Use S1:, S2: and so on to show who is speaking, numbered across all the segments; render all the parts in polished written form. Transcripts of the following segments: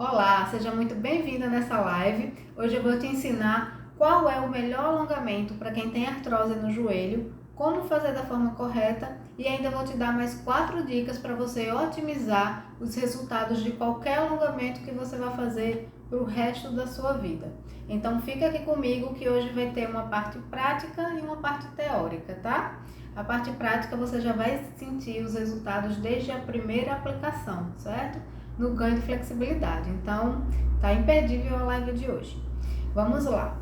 S1: Olá, seja muito bem-vinda nessa live. Hoje eu vou te ensinar qual é o melhor alongamento para quem tem artrose no joelho, como fazer da forma correta e ainda vou te dar mais 4 dicas para você otimizar os resultados de qualquer alongamento que você vai fazer para o resto da sua vida. Então fica aqui comigo que hoje vai ter uma parte prática e uma parte teórica, tá? A parte prática você já vai sentir os resultados desde a primeira aplicação, certo? No ganho de flexibilidade. Então, tá imperdível a live de hoje. Vamos lá.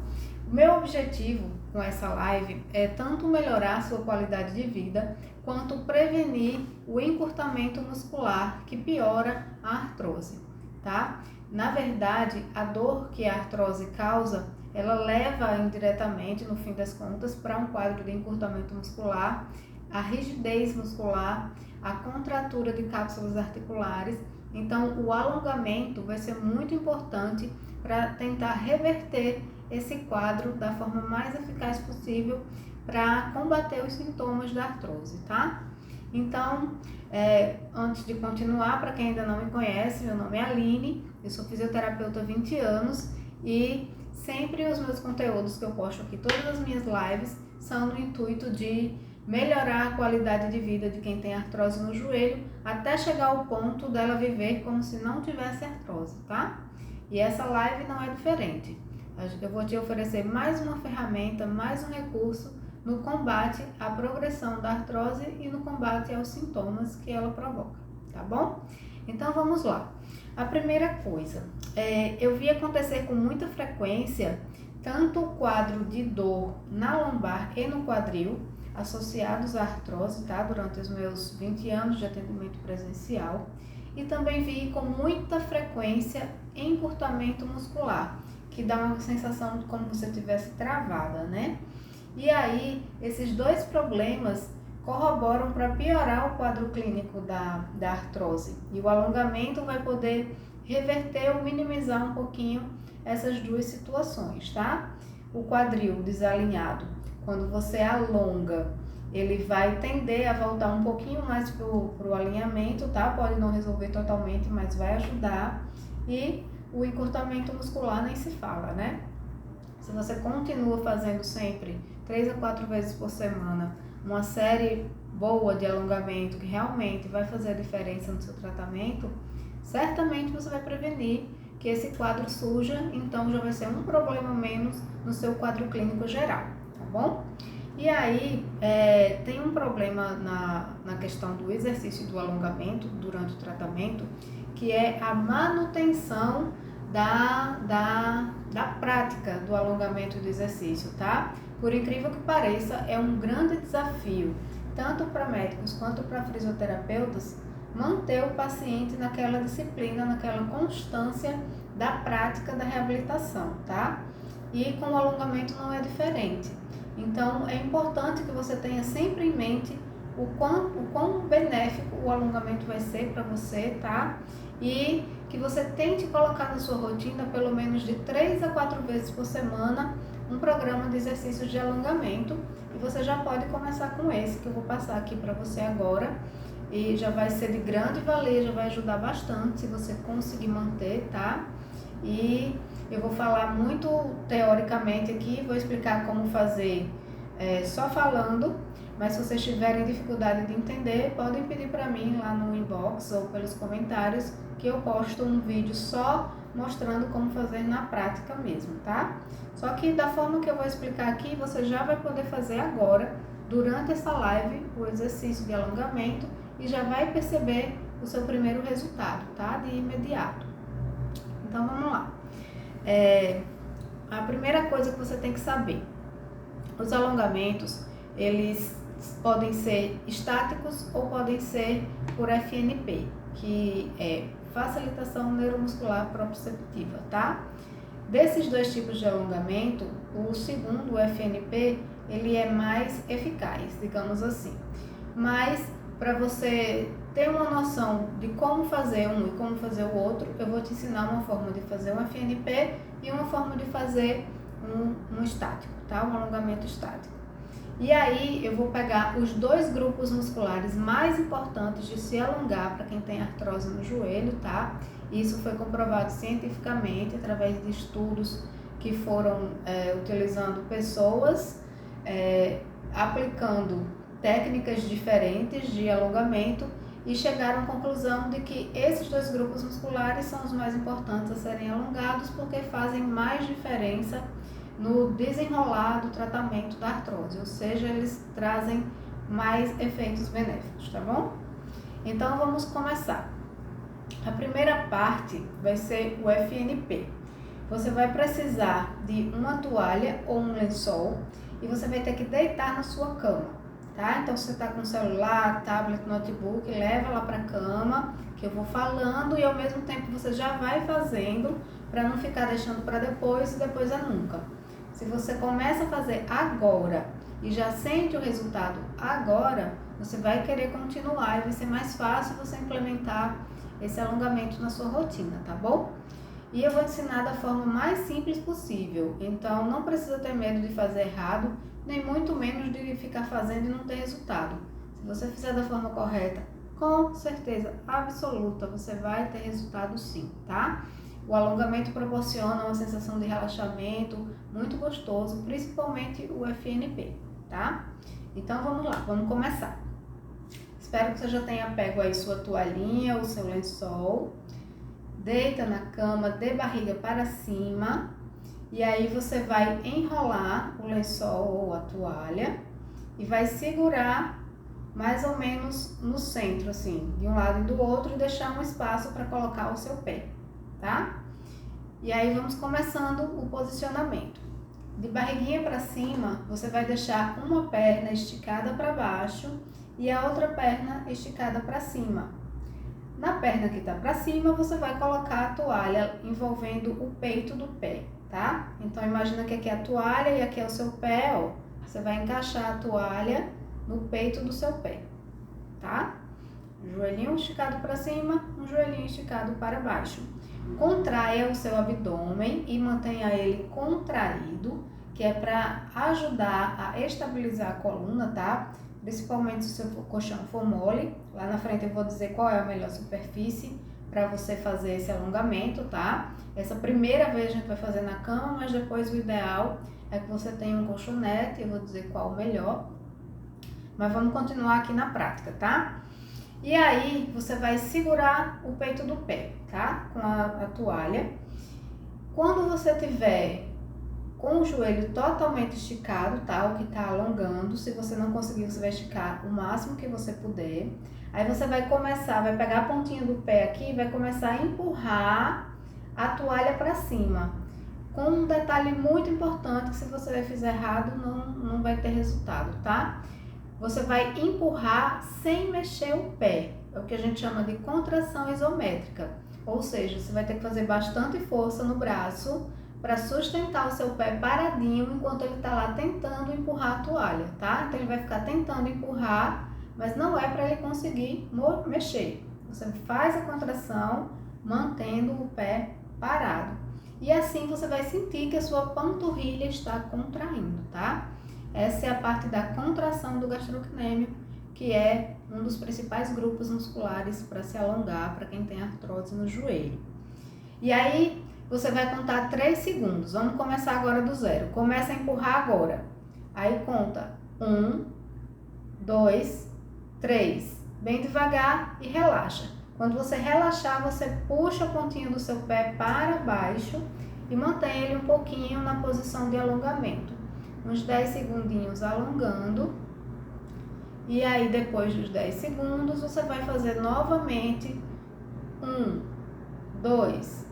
S1: O meu objetivo com essa live é tanto melhorar a sua qualidade de vida, quanto prevenir o encurtamento muscular que piora a artrose, tá? Na verdade, a dor que a artrose causa, ela leva indiretamente, no fim das contas, para um quadro de encurtamento muscular, a rigidez muscular, a contratura de cápsulas articulares. Então, o alongamento vai ser muito importante para tentar reverter esse quadro da forma mais eficaz possível para combater os sintomas da artrose, tá? Então, antes de continuar, para quem ainda não me conhece, meu nome é Aline, eu sou fisioterapeuta há 20 anos e sempre os meus conteúdos que eu posto aqui, todas as minhas lives, são no intuito de melhorar a qualidade de vida de quem tem artrose no joelho, até chegar ao ponto dela viver como se não tivesse artrose, tá? E essa live não é diferente. Eu vou te oferecer mais uma ferramenta, mais um recurso no combate à progressão da artrose e no combate aos sintomas que ela provoca, tá bom? Então vamos lá. A primeira coisa, eu vi acontecer com muita frequência tanto o quadro de dor na lombar e no quadril, associados à artrose, tá? Durante os meus 20 anos de atendimento presencial, e também vi com muita frequência encurtamento muscular, que dá uma sensação de como se você estivesse travada, né? E aí, esses dois problemas corroboram para piorar o quadro clínico da artrose, e o alongamento vai poder reverter ou minimizar um pouquinho essas duas situações, tá? O quadril desalinhado, quando você alonga, ele vai tender a voltar um pouquinho mais pro alinhamento, tá? Pode não resolver totalmente, mas vai ajudar. E o encurtamento muscular nem se fala, né? Se você continua fazendo sempre 3 a 4 vezes por semana uma série boa de alongamento que realmente vai fazer a diferença no seu tratamento, certamente você vai prevenir que esse quadro surja, então já vai ser um problema menos no seu quadro clínico geral, tá bom? E aí, tem um problema na questão do exercício e do alongamento durante o tratamento, que é a manutenção da prática do alongamento e do exercício, tá? Por incrível que pareça, é um grande desafio, tanto para médicos quanto para fisioterapeutas, manter o paciente naquela disciplina, naquela constância da prática da reabilitação, tá? E com o alongamento não é diferente. Então, é importante que você tenha sempre em mente o quão benéfico o alongamento vai ser para você, tá? E que você tente colocar na sua rotina pelo menos de 3 a 4 vezes por semana um programa de exercícios de alongamento. E você já pode começar com esse que eu vou passar aqui para você agora. E já vai ser de grande valia, já vai ajudar bastante se você conseguir manter, tá? E eu vou falar muito teoricamente aqui, vou explicar como fazer só falando, mas se vocês tiverem dificuldade de entender, podem pedir para mim lá no inbox ou pelos comentários, que eu posto um vídeo só mostrando como fazer na prática mesmo, tá? Só que da forma que eu vou explicar aqui, você já vai poder fazer agora, durante essa live, o exercício de alongamento e já vai perceber o seu primeiro resultado, tá? De imediato. Então vamos lá. A primeira coisa que você tem que saber, os alongamentos, eles podem ser estáticos ou podem ser por FNP, que é facilitação neuromuscular proprioceptiva, tá? Desses dois tipos de alongamento, o segundo, o FNP, ele é mais eficaz, digamos assim. Mas para você ter uma noção de como fazer um e como fazer o outro, eu vou te ensinar uma forma de fazer um FNP e uma forma de fazer um estático, tá? Um alongamento estático. E aí eu vou pegar os dois grupos musculares mais importantes de se alongar para quem tem artrose no joelho, tá? Isso foi comprovado cientificamente através de estudos que foram utilizando pessoas, aplicando técnicas diferentes de alongamento e chegaram à conclusão de que esses dois grupos musculares são os mais importantes a serem alongados porque fazem mais diferença no desenrolar do tratamento da artrose, ou seja, eles trazem mais efeitos benéficos, tá bom? Então vamos começar. A primeira parte vai ser o FNP. Você vai precisar de uma toalha ou um lençol e você vai ter que deitar na sua cama, tá? Então, se você está com celular, tablet, notebook, leva lá para a cama, que eu vou falando e ao mesmo tempo você já vai fazendo para não ficar deixando para depois e depois é nunca. Se você começa a fazer agora e já sente o resultado agora, você vai querer continuar e vai ser mais fácil você implementar esse alongamento na sua rotina, tá bom? E eu vou ensinar da forma mais simples possível, então não precisa ter medo de fazer errado, nem muito menos de ficar fazendo e não ter resultado. Se você fizer da forma correta, com certeza absoluta, você vai ter resultado sim, tá? O alongamento proporciona uma sensação de relaxamento muito gostoso, principalmente o FNP, tá? Então vamos lá, vamos começar. Espero que você já tenha pego aí sua toalhinha ou seu lençol. Deita na cama de barriga para cima e aí você vai enrolar o lençol ou a toalha e vai segurar mais ou menos no centro, assim, de um lado e do outro e deixar um espaço para colocar o seu pé, tá? E aí vamos começando o posicionamento. De barriguinha para cima, você vai deixar uma perna esticada para baixo e a outra perna esticada para cima. Na perna que está para cima, você vai colocar a toalha envolvendo o peito do pé, tá? Então, imagina que aqui é a toalha e aqui é o seu pé, ó. Você vai encaixar a toalha no peito do seu pé, tá? Joelhinho esticado para cima, um joelhinho esticado para baixo. Contraia o seu abdômen e mantenha ele contraído, que é para ajudar a estabilizar a coluna, tá? Principalmente se o seu colchão for mole. Lá na frente eu vou dizer qual é a melhor superfície para você fazer esse alongamento, tá? Essa primeira vez a gente vai fazer na cama, mas depois o ideal é que você tenha um colchonete, eu vou dizer qual o melhor. Mas vamos continuar aqui na prática, tá? E aí você vai segurar o peito do pé, tá? Com a toalha. Quando você tiver com o joelho totalmente esticado, tá? O que tá alongando. Se você não conseguir, você vai esticar o máximo que você puder. Aí você vai começar, vai pegar a pontinha do pé aqui e vai começar a empurrar a toalha para cima. Com um detalhe muito importante, que se você fizer errado, não vai ter resultado, tá? Você vai empurrar sem mexer o pé. É o que a gente chama de contração isométrica. Ou seja, você vai ter que fazer bastante força no braço para sustentar o seu pé paradinho enquanto ele está lá tentando empurrar a toalha, tá? Então ele vai ficar tentando empurrar, mas não é para ele conseguir mexer. Você faz a contração mantendo o pé parado. E assim você vai sentir que a sua panturrilha está contraindo, tá? Essa é a parte da contração do gastrocnêmio, que é um dos principais grupos musculares para se alongar para quem tem artrose no joelho. E aí você vai contar 3 segundos. Vamos começar agora do zero. Começa a empurrar agora. Aí conta 1, 2, 3. Bem devagar e relaxa. Quando você relaxar, você puxa a pontinha do seu pé para baixo e mantém ele um pouquinho na posição de alongamento. Uns 10 segundinhos alongando. E aí, depois dos 10 segundos, você vai fazer novamente 1, 2,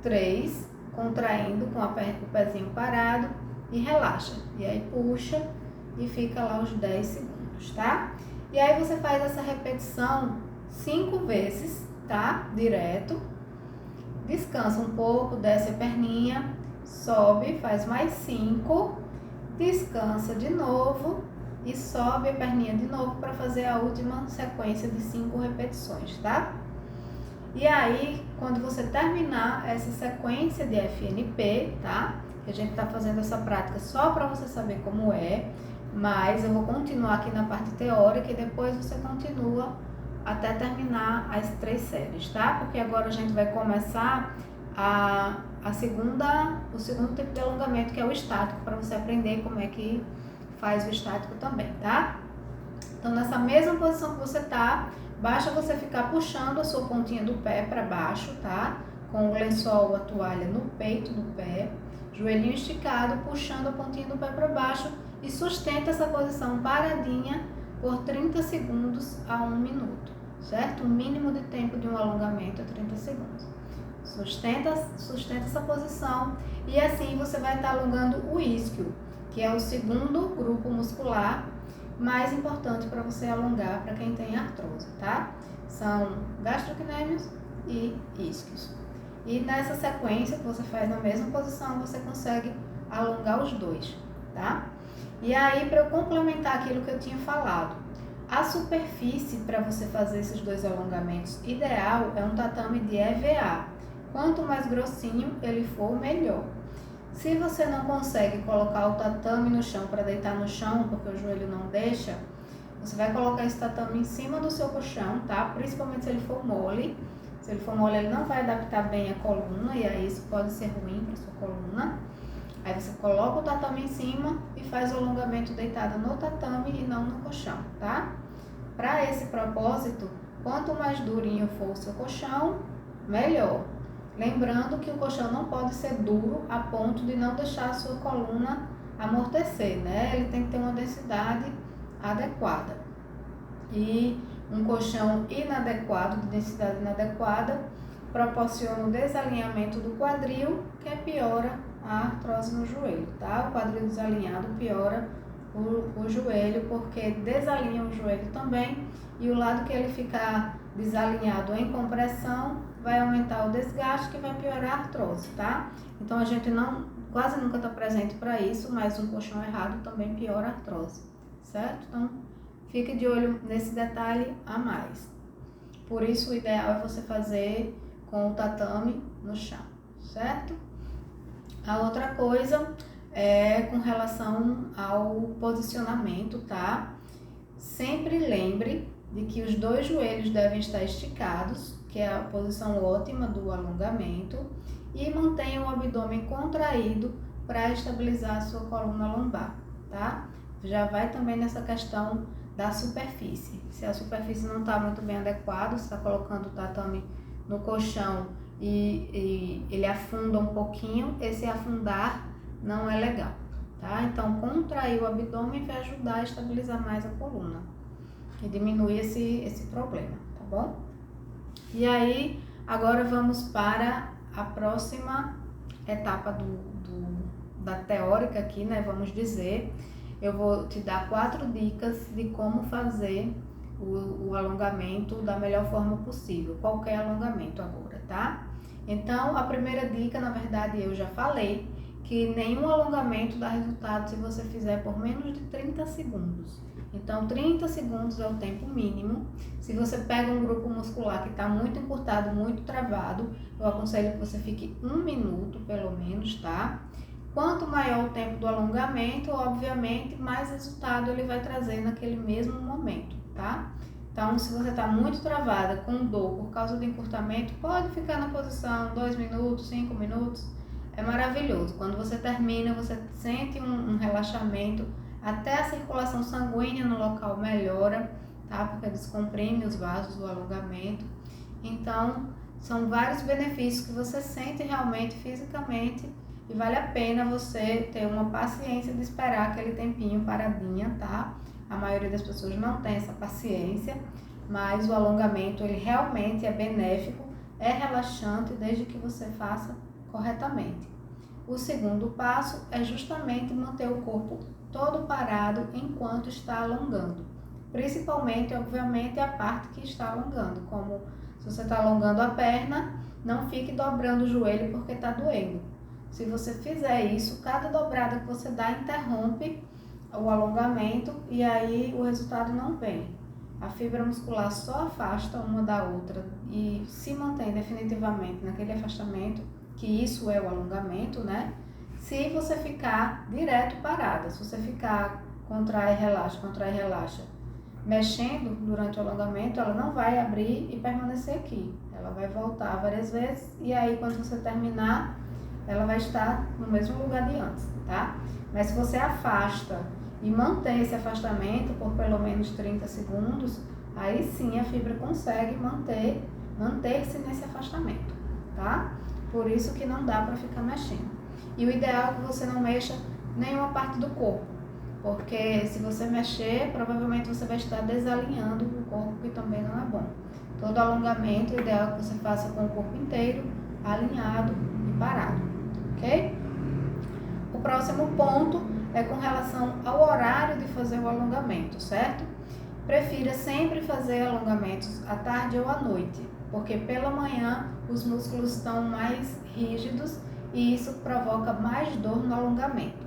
S1: 3, contraindo com o pezinho parado e relaxa. E aí puxa e fica lá os 10 segundos, tá? E aí você faz essa repetição 5 vezes, tá? Direto. Descansa um pouco, desce a perninha, sobe, faz mais 5, descansa de novo e sobe a perninha de novo para fazer a última sequência de 5 repetições, tá? E aí, quando você terminar essa sequência de FNP, tá? Que a gente tá fazendo essa prática só para você saber como é, mas eu vou continuar aqui na parte teórica e depois você continua até terminar as 3 séries, tá? Porque agora a gente vai começar o segundo tipo de alongamento, que é o estático, para você aprender como é que faz o estático também, tá? Então, nessa mesma posição que você tá, basta você ficar puxando a sua pontinha do pé para baixo, tá? Com o lençol ou a toalha no peito do pé, joelhinho esticado, puxando a pontinha do pé para baixo e sustenta essa posição paradinha por 30 segundos a 1 minuto, certo? O mínimo de tempo de um alongamento é 30 segundos. Sustenta essa posição e assim você vai estar alongando o isquio, que é o segundo grupo muscular mais importante para você alongar para quem tem artrose, tá? São gastrocnêmios e isquios. E nessa sequência que você faz na mesma posição, você consegue alongar os dois, tá? E aí, para eu complementar aquilo que eu tinha falado, a superfície para você fazer esses dois alongamentos ideal é um tatame de EVA. Quanto mais grossinho ele for, melhor. Se você não consegue colocar o tatame no chão para deitar no chão, porque o joelho não deixa, você vai colocar esse tatame em cima do seu colchão, tá? Principalmente se ele for mole. Se ele for mole, ele não vai adaptar bem a coluna e aí isso pode ser ruim para sua coluna. Aí você coloca o tatame em cima e faz o alongamento deitado no tatame e não no colchão, tá? Para esse propósito, quanto mais durinho for o seu colchão, melhor. Lembrando que o colchão não pode ser duro a ponto de não deixar a sua coluna amortecer, né? Ele tem que ter uma densidade adequada. E um colchão inadequado, de densidade inadequada, proporciona o desalinhamento do quadril, que piora a artrose no joelho, tá? O quadril desalinhado piora o joelho, porque desalinha o joelho também, e o lado que ele ficar desalinhado em compressão vai aumentar o desgaste, que vai piorar a artrose, tá? Então a gente quase nunca está presente para isso, mas um colchão errado também piora a artrose, certo? Então fique de olho nesse detalhe a mais. Por isso o ideal é você fazer com o tatame no chão, certo? A outra coisa é com relação ao posicionamento, tá? Sempre lembre de que os dois joelhos devem estar esticados, que é a posição ótima do alongamento, e mantenha o abdômen contraído para estabilizar a sua coluna lombar, tá? Já vai também nessa questão da superfície. Se a superfície não está muito bem adequada, você está colocando o tatame no colchão e ele afunda um pouquinho, esse afundar não é legal, tá? Então, contrair o abdômen vai ajudar a estabilizar mais a coluna e diminuir esse problema, tá bom? E aí, agora vamos para a próxima etapa da teórica aqui, né? Vamos dizer, eu vou te dar 4 dicas de como fazer o alongamento da melhor forma possível, qualquer alongamento agora, tá? Então, a primeira dica, na verdade, eu já falei, que nenhum alongamento dá resultado se você fizer por menos de 30 segundos. Então, 30 segundos é o tempo mínimo. Se você pega um grupo muscular que está muito encurtado, muito travado, eu aconselho que você fique 1 minuto, pelo menos, tá? Quanto maior o tempo do alongamento, obviamente, mais resultado ele vai trazer naquele mesmo momento, tá? Então, se você está muito travada, com dor por causa do encurtamento, pode ficar na posição 2 minutos, 5 minutos. É maravilhoso. Quando você termina, você sente um relaxamento, até a circulação sanguínea no local melhora, tá? Porque descomprime os vasos do alongamento. Então, são vários benefícios que você sente realmente fisicamente e vale a pena você ter uma paciência de esperar aquele tempinho paradinha, tá? A maioria das pessoas não tem essa paciência, mas o alongamento ele realmente é benéfico, é relaxante desde que você faça corretamente. O segundo passo é justamente manter o corpo todo parado enquanto está alongando. Principalmente, obviamente, a parte que está alongando, como se você está alongando a perna, não fique dobrando o joelho porque está doendo. Se você fizer isso, cada dobrada que você dá interrompe o alongamento e aí o resultado não vem. A fibra muscular só afasta uma da outra e se mantém definitivamente naquele afastamento, que isso é o alongamento, né? Se você ficar direto parada, se você ficar contrai, relaxa, mexendo durante o alongamento, ela não vai abrir e permanecer aqui. Ela vai voltar várias vezes e aí quando você terminar, ela vai estar no mesmo lugar de antes, tá? Mas se você afasta e mantém esse afastamento por pelo menos 30 segundos, aí sim a fibra consegue manter-se nesse afastamento, tá? Por isso que não dá para ficar mexendo. E o ideal é que você não mexa nenhuma parte do corpo, porque se você mexer, provavelmente você vai estar desalinhando o corpo, que também não é bom. Todo alongamento, o ideal é que você faça com o corpo inteiro, alinhado e parado, ok? O próximo ponto é com relação ao horário de fazer o alongamento, certo? Prefira sempre fazer alongamentos à tarde ou à noite, porque pela manhã os músculos estão mais rígidos e isso provoca mais dor no alongamento.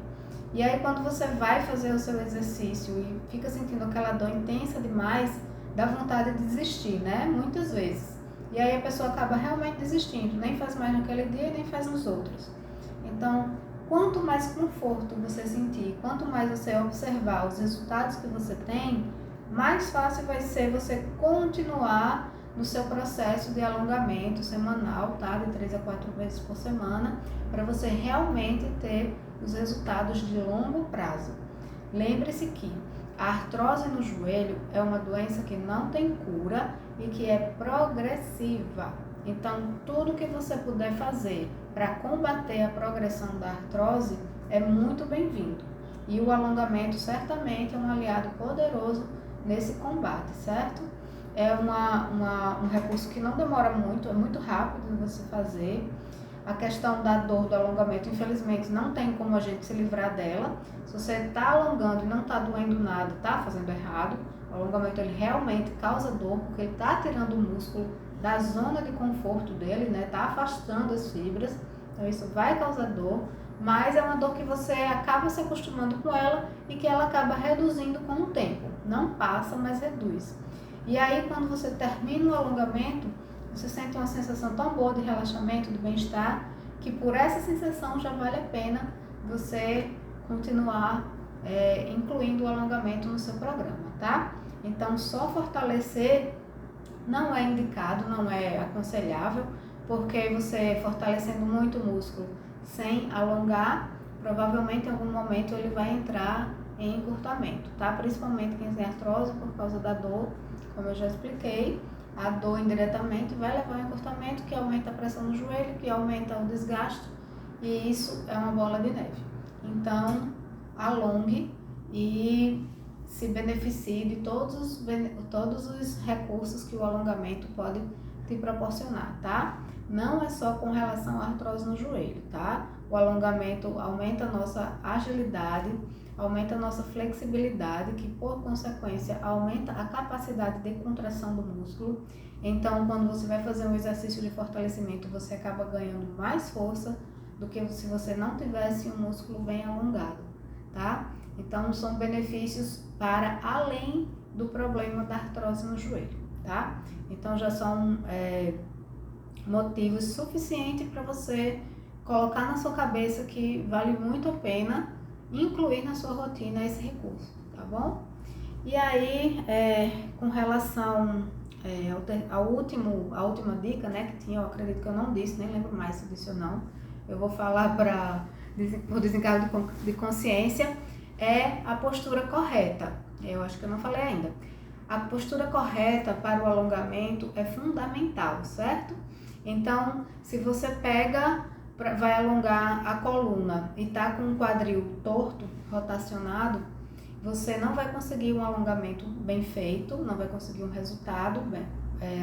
S1: E aí quando você vai fazer o seu exercício e fica sentindo aquela dor intensa demais, dá vontade de desistir, né? Muitas vezes. E aí a pessoa acaba realmente desistindo, nem faz mais naquele dia, nem faz nos outros. Então, quanto mais conforto você sentir, quanto mais você observar os resultados que você tem, mais fácil vai ser você continuar no seu processo de alongamento semanal, tá? De 3 a 4 vezes por semana, para você realmente ter os resultados de longo prazo. Lembre-se que a artrose no joelho é uma doença que não tem cura e que é progressiva. Então, tudo que você puder fazer para combater a progressão da artrose é muito bem-vindo. E o alongamento certamente é um aliado poderoso nesse combate, certo? É um recurso que não demora muito, é muito rápido de você fazer. A questão da dor do alongamento, infelizmente, não tem como a gente se livrar dela. Se você está alongando e não está doendo nada, está fazendo errado. O alongamento ele realmente causa dor, porque ele está tirando o músculo da zona de conforto dele, né? Está afastando as fibras. Então isso vai causar dor, mas é uma dor que você acaba se acostumando com ela e que ela acaba reduzindo com o tempo. Não passa, mas reduz. E aí quando você termina o alongamento, você sente uma sensação tão boa de relaxamento, de bem-estar, que por essa sensação já vale a pena você continuar incluindo o alongamento no seu programa, tá? Então, só fortalecer não é indicado, não é aconselhável, porque você fortalecendo muito o músculo sem alongar, provavelmente em algum momento ele vai entrar em encurtamento, tá? Principalmente quem tem artrose por causa da dor, como eu já expliquei. A dor indiretamente vai levar ao encurtamento, que aumenta a pressão no joelho, que aumenta o desgaste, e isso é uma bola de neve. Então, alongue e se beneficie de todos os recursos que o alongamento pode te proporcionar, tá? Não é só com relação à artrose no joelho, tá? O alongamento aumenta a nossa agilidade, aumenta a nossa flexibilidade, que por consequência aumenta a capacidade de contração do músculo. Então, quando você vai fazer um exercício de fortalecimento, você acaba ganhando mais força do que se você não tivesse um músculo bem alongado, tá? Então, são benefícios para além do problema da artrose no joelho, tá? Então, já são motivos suficientes para você colocar na sua cabeça que vale muito a pena incluir na sua rotina esse recurso, tá bom? E aí, com relação à última dica, né, que tinha, eu acredito que eu não disse, nem lembro mais se disse ou não, eu vou falar por desencargo de consciência, é a postura correta. Eu acho que eu não falei ainda. A postura correta para o alongamento é fundamental, certo? Então, se você vai alongar a coluna e tá com o quadril torto, rotacionado, você não vai conseguir um alongamento bem feito, não vai conseguir um resultado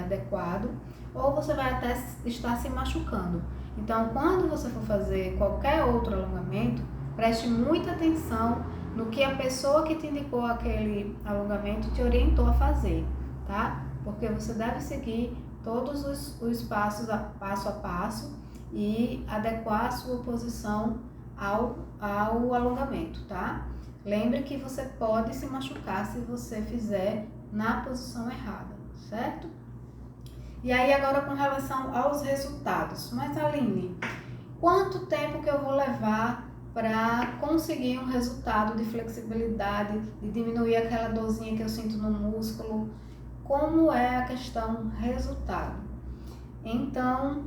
S1: adequado, ou você vai até estar se machucando. Então, quando você for fazer qualquer outro alongamento, preste muita atenção no que a pessoa que te indicou aquele alongamento te orientou a fazer, tá? Porque você deve seguir todos os passos, passo a passo, e adequar a sua posição ao alongamento, tá? Lembre que você pode se machucar se você fizer na posição errada, certo? E aí agora com relação aos resultados. Mas Aline, quanto tempo que eu vou levar para conseguir um resultado de flexibilidade, de diminuir aquela dorzinha que eu sinto no músculo. Como é a questão resultado? Então,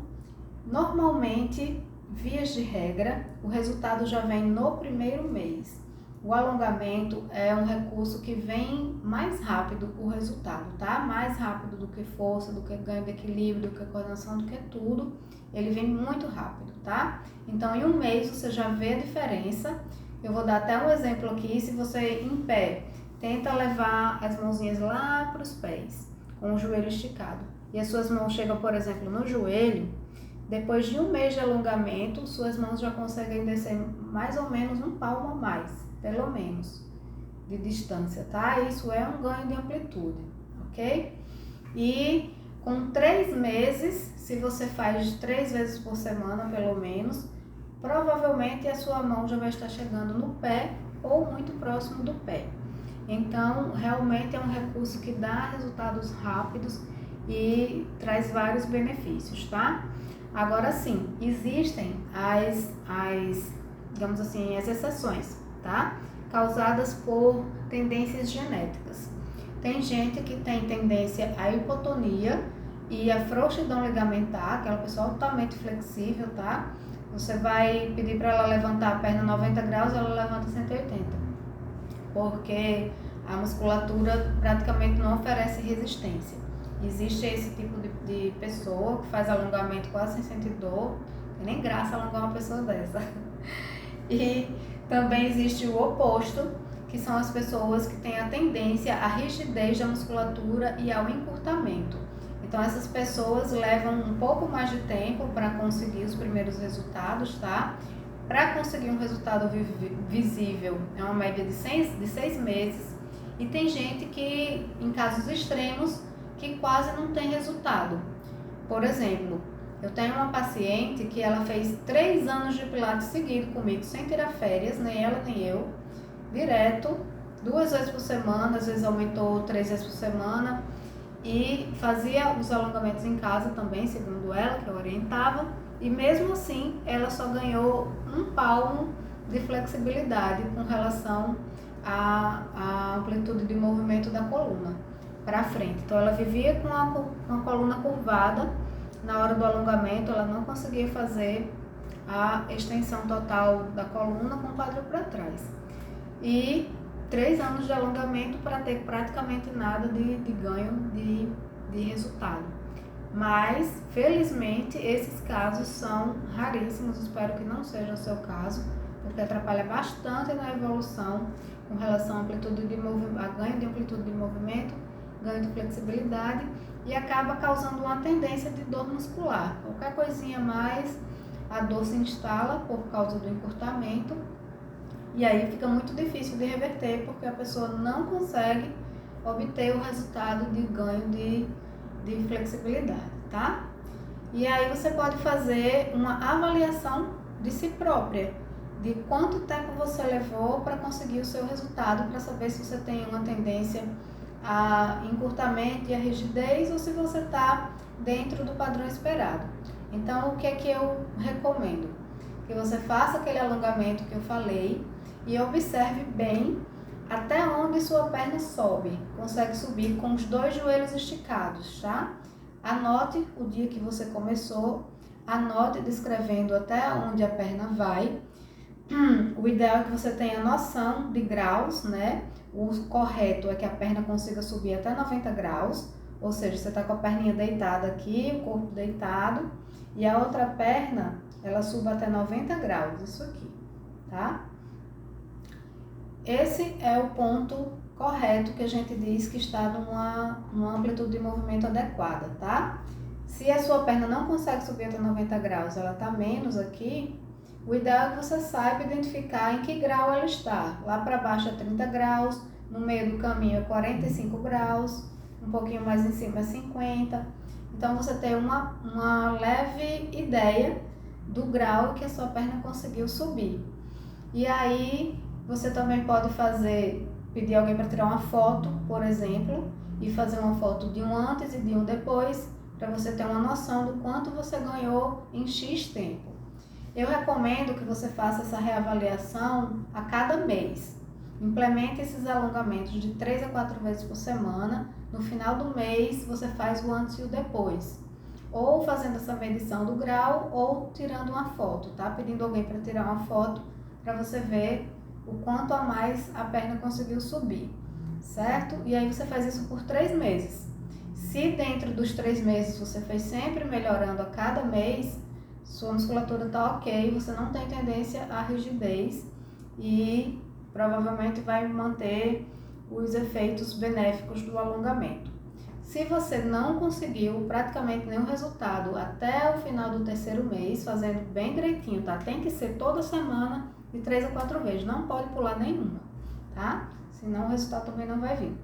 S1: normalmente, vias de regra, o resultado já vem no primeiro mês. O alongamento é um recurso que vem mais rápido o resultado, tá? Mais rápido do que força, do que ganho de equilíbrio, do que coordenação, do que tudo. Ele vem muito rápido, tá? Então, em um mês você já vê a diferença. Eu vou dar até um exemplo aqui. Se você em pé tenta levar as mãozinhas lá para os pés, com o joelho esticado, e as suas mãos chegam, por exemplo, no joelho, depois de um mês de alongamento, suas mãos já conseguem descer mais ou menos um palmo a mais, pelo menos, de distância, tá? Isso é um ganho de amplitude, ok? E com 3 meses, se você faz 3 vezes por semana, pelo menos, provavelmente a sua mão já vai estar chegando no pé ou muito próximo do pé. Então, realmente é um recurso que dá resultados rápidos e traz vários benefícios, tá? Agora sim, existem digamos assim, as exceções, tá? Causadas por tendências genéticas. Tem gente que tem tendência à hipotonia e à frouxidão ligamentar, aquela pessoa altamente flexível, tá? Você vai pedir para ela levantar a perna 90 graus, ela levanta 180, porque a musculatura praticamente não oferece resistência. Existe esse tipo de pessoa que faz alongamento quase sem sentir dor, tem nem graça alongar uma pessoa dessa. E também existe o oposto, que são as pessoas que têm a tendência à rigidez da musculatura e ao encurtamento. Então essas pessoas levam um pouco mais de tempo para conseguir os primeiros resultados, tá? Para conseguir um resultado visível é uma média de 6 meses. E tem gente que, em casos extremos, que quase não tem resultado. Por exemplo, eu tenho uma paciente que ela fez 3 anos de pilates seguido comigo, sem tirar férias, nem ela nem eu, direto, 2 vezes por semana, às vezes aumentou 3 vezes por semana, e fazia os alongamentos em casa também, segundo ela, que eu orientava, e mesmo assim ela só ganhou um palmo de flexibilidade com relação à amplitude de movimento da coluna para frente. Então ela vivia com a coluna curvada, na hora do alongamento ela não conseguia fazer a extensão total da coluna com o quadril para trás. E 3 anos de alongamento para ter praticamente nada de ganho de resultado. Mas, felizmente, esses casos são raríssimos, espero que não seja o seu caso, porque atrapalha bastante na evolução com relação a amplitude de movimento, a ganho de amplitude de movimento, ganho de flexibilidade, e acaba causando uma tendência de dor muscular. Qualquer coisinha mais, a dor se instala por causa do encurtamento, e aí fica muito difícil de reverter, porque a pessoa não consegue obter o resultado de ganho de flexibilidade, tá? E aí você pode fazer uma avaliação de si própria, de quanto tempo você levou para conseguir o seu resultado, para saber se você tem uma tendência a encurtamento e a rigidez ou se você está dentro do padrão esperado. Então, o que é que eu recomendo? Que você faça aquele alongamento que eu falei e observe bem até onde sua perna sobe. Consegue subir com os 2 joelhos esticados, tá? Anote o dia que você começou, anote descrevendo até onde a perna vai. O ideal é que você tenha noção de graus, né? O correto é que a perna consiga subir até 90 graus, ou seja, você está com a perninha deitada aqui, o corpo deitado, e a outra perna, ela suba até 90 graus, isso aqui, tá? Esse é o ponto correto que a gente diz que está numa amplitude de movimento adequada, tá? Se a sua perna não consegue subir até 90 graus, ela está menos aqui, o ideal é que você saiba identificar em que grau ela está. Lá para baixo é 30 graus, no meio do caminho é 45 graus, um pouquinho mais em cima é 50. Então você tem uma leve ideia do grau que a sua perna conseguiu subir. E aí você também pode pedir alguém para tirar uma foto, por exemplo, e fazer uma foto de um antes e de um depois, para você ter uma noção do quanto você ganhou em X tempo. Eu recomendo que você faça essa reavaliação a cada mês. Implemente esses alongamentos de 3 a 4 vezes por semana. No final do mês, você faz o antes e o depois. Ou fazendo essa medição do grau, ou tirando uma foto, tá? Pedindo alguém para tirar uma foto, para você ver o quanto a mais a perna conseguiu subir, certo? E aí você faz isso por 3 meses. Se dentro dos 3 meses você fez sempre melhorando a cada mês, sua musculatura está ok, você não tem tendência à rigidez e provavelmente vai manter os efeitos benéficos do alongamento. Se você não conseguiu praticamente nenhum resultado até o final do 3º mês, fazendo bem direitinho, tá? Tem que ser toda semana de 3 a 4 vezes, não pode pular nenhuma, tá? Senão o resultado também não vai vir.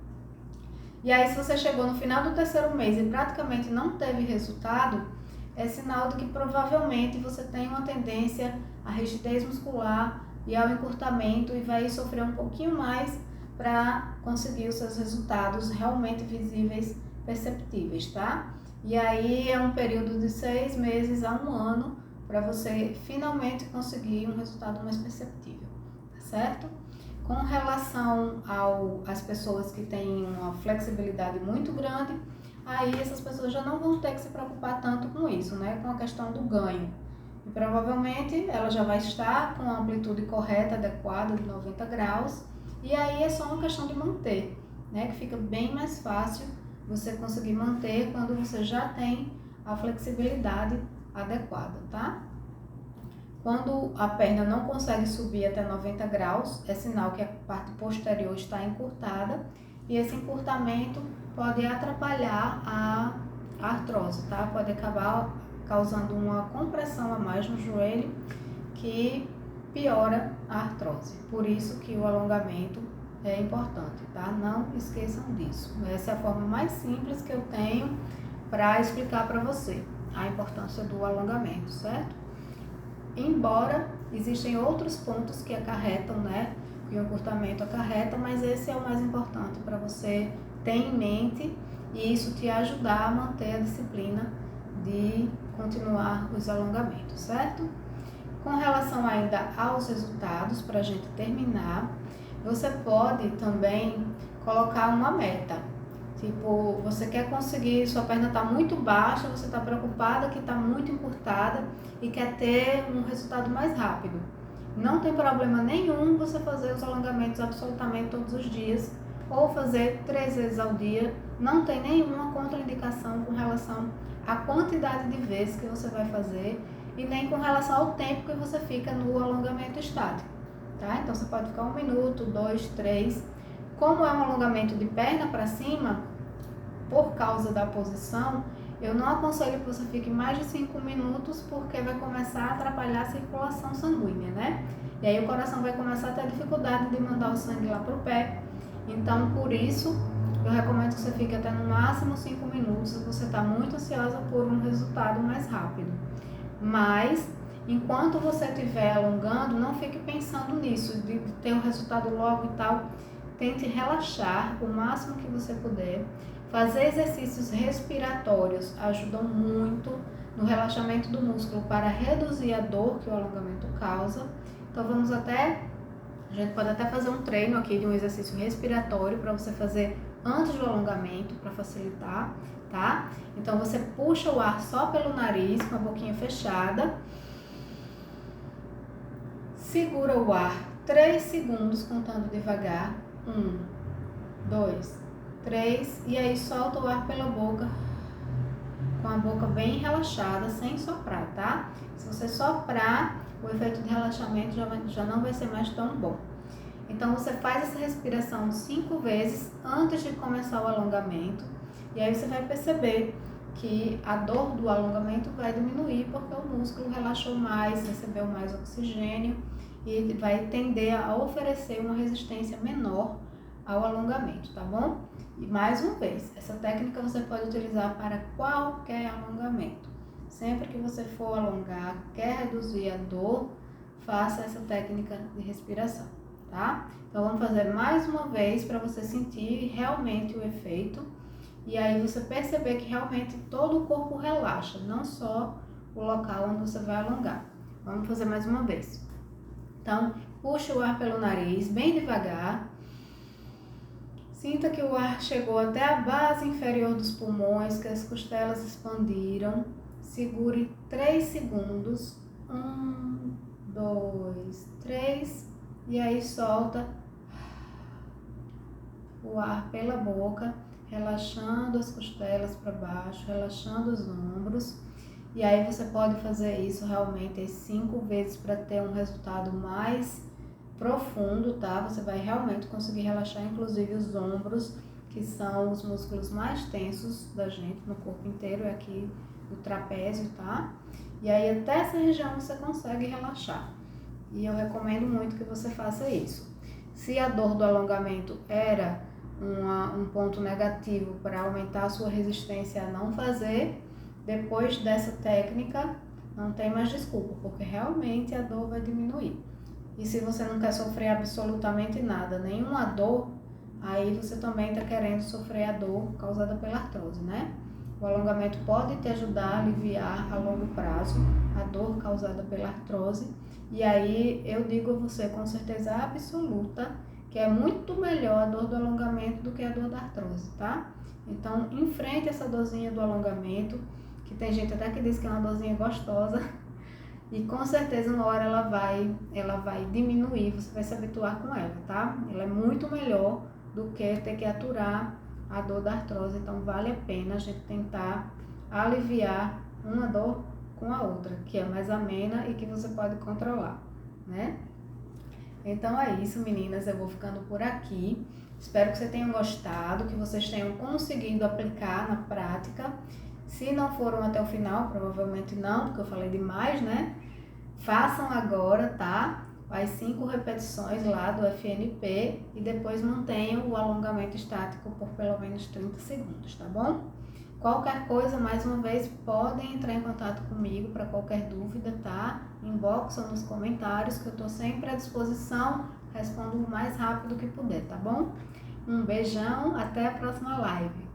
S1: E aí, se você chegou no final do 3º mês e praticamente não teve resultado, é sinal de que provavelmente você tem uma tendência à rigidez muscular e ao encurtamento e vai sofrer um pouquinho mais para conseguir os seus resultados realmente visíveis, perceptíveis, tá? E aí é um período de 6 meses a 1 ano para você finalmente conseguir um resultado mais perceptível, tá certo? Com relação às pessoas que têm uma flexibilidade muito grande, aí essas pessoas já não vão ter que se preocupar tanto com isso, né? Com a questão do ganho. E provavelmente ela já vai estar com a amplitude correta, adequada, de 90 graus, e aí é só uma questão de manter, né? Que fica bem mais fácil você conseguir manter quando você já tem a flexibilidade adequada, tá? Quando a perna não consegue subir até 90 graus, é sinal que a parte posterior está encurtada e esse encurtamento pode atrapalhar a artrose, tá? Pode acabar causando uma compressão a mais no joelho que piora a artrose. Por isso que o alongamento é importante, tá? Não esqueçam disso. Essa é a forma mais simples que eu tenho para explicar para você a importância do alongamento, certo? Embora existem outros pontos que acarretam, né? Que o encurtamento acarreta, mas esse é o mais importante para você ter em mente e isso te ajudar a manter a disciplina de continuar os alongamentos, certo? Com relação ainda aos resultados, para a gente terminar, você pode também colocar uma meta. Tipo, você quer conseguir, sua perna está muito baixa, você está preocupada que está muito encurtada e quer ter um resultado mais rápido. Não tem problema nenhum você fazer os alongamentos absolutamente todos os dias ou fazer 3 vezes ao dia. Não tem nenhuma contraindicação com relação à quantidade de vezes que você vai fazer e nem com relação ao tempo que você fica no alongamento estático, tá? Então você pode ficar 1 minuto, 2, 3. Como é um alongamento de perna para cima, por causa da posição, eu não aconselho que você fique mais de 5 minutos porque vai começar a atrapalhar a circulação sanguínea, né? E aí o coração vai começar a ter dificuldade de mandar o sangue lá pro pé. Então, por isso, eu recomendo que você fique até no máximo 5 minutos se você está muito ansiosa por um resultado mais rápido. Mas, enquanto você estiver alongando, não fique pensando nisso, de ter um resultado logo e tal. Tente relaxar o máximo que você puder. Fazer exercícios respiratórios ajudam muito no relaxamento do músculo para reduzir a dor que o alongamento causa. Então a gente pode até fazer um treino aqui de um exercício respiratório para você fazer antes do alongamento, para facilitar, tá? Então você puxa o ar só pelo nariz, com a boquinha fechada. Segura o ar 3 segundos, contando devagar. 1, 2, 3, e aí solta o ar pela boca, com a boca bem relaxada, sem soprar, tá? Se você soprar, o efeito de relaxamento já não vai ser mais tão bom. Então você faz essa respiração 5 vezes antes de começar o alongamento, e aí você vai perceber que a dor do alongamento vai diminuir porque o músculo relaxou mais, recebeu mais oxigênio e vai tender a oferecer uma resistência menor ao alongamento, tá bom? E mais uma vez, essa técnica você pode utilizar para qualquer alongamento. Sempre que você for alongar, quer reduzir a dor, faça essa técnica de respiração, tá? Então vamos fazer mais uma vez para você sentir realmente o efeito e aí você perceber que realmente todo o corpo relaxa, não só o local onde você vai alongar. Vamos fazer mais uma vez. Então, puxa o ar pelo nariz, bem devagar. Sinta que o ar chegou até a base inferior dos pulmões, que as costelas expandiram. Segure 3 segundos. 1, 2, 3. E aí solta o ar pela boca, relaxando as costelas para baixo, relaxando os ombros. E aí você pode fazer isso realmente 5 vezes para ter um resultado mais profundo, tá? Você vai realmente conseguir relaxar inclusive os ombros, que são os músculos mais tensos da gente no corpo inteiro, é aqui o trapézio, tá? E aí até essa região você consegue relaxar. E eu recomendo muito que você faça isso. Se a dor do alongamento era um ponto negativo para aumentar a sua resistência a não fazer, depois dessa técnica, não tem mais desculpa, porque realmente a dor vai diminuir. E se você não quer sofrer absolutamente nada, nenhuma dor, aí você também está querendo sofrer a dor causada pela artrose, né? O alongamento pode te ajudar a aliviar a longo prazo a dor causada pela artrose. E aí eu digo a você com certeza absoluta que é muito melhor a dor do alongamento do que a dor da artrose, tá? Então, enfrente essa dorzinha do alongamento, que tem gente até que diz que é uma dorzinha gostosa, e com certeza uma hora ela vai diminuir, você vai se habituar com ela, tá? Ela é muito melhor do que ter que aturar a dor da artrose, então vale a pena a gente tentar aliviar uma dor com a outra, que é mais amena e que você pode controlar, né? Então é isso, meninas, eu vou ficando por aqui. Espero que vocês tenham gostado, que vocês tenham conseguido aplicar na prática. Se não foram até o final, provavelmente não, porque eu falei demais, né? Façam agora, tá? As 5 repetições lá do FNP e depois mantenham o alongamento estático por pelo menos 30 segundos, tá bom? Qualquer coisa, mais uma vez, podem entrar em contato comigo para qualquer dúvida, tá? Inbox ou nos comentários, que eu tô sempre à disposição, respondo o mais rápido que puder, tá bom? Um beijão, até a próxima live.